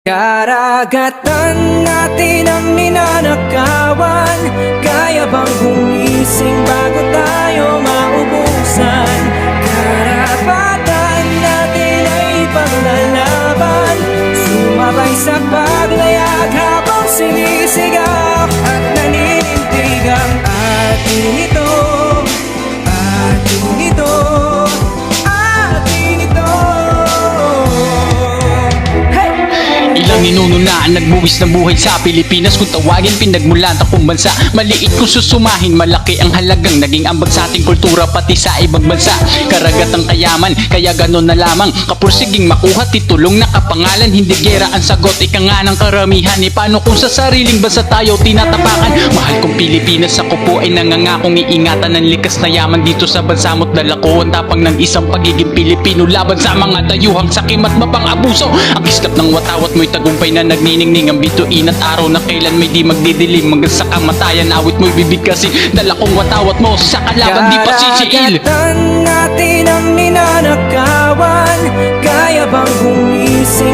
Karagatan natin ang ninanakawan. Kaya bang gumising bago tayo maubusan? Karapatan natin ay paglalaban. Sumabay sa paglayag habang sinisigaw at naninindig ang atin ito. Atin ito. Atin ito. Ilang ninuno na ang nagbuwis ng buhay sa Pilipinas. Kung tawagin pinagmulan akong bansa, maliit kung susumahin, malaki ang halagang naging ambag sa ating kultura pati sa ibang bansa. Karagatang kayaman, kaya ganon na lamang kapursiging makuha titulong na kapangalan. Hindi gera ang sagot, ika nga ng karamihan. E paano kung sa sariling bansa tayo tinatapakan? Mahal kong Pilipinas, ako po ay nangangakong iingatan ng likas na yaman dito sa bansa mo't dala ko ang tapang ng isang pagiging Pilipino laban sa mga dayuhang sakim at mapang-abuso. Ang kislap ng watawat mo'y tagumpay na nagniningning ang bituin at araw na kailan may di magdidilim hanggang sa kamatayan. Awit mo'y bibigkasin, dala kong watawat mo sa kalaban di pa sisiil. Karagatan natin ang ninanakawan. Kaya bang gumising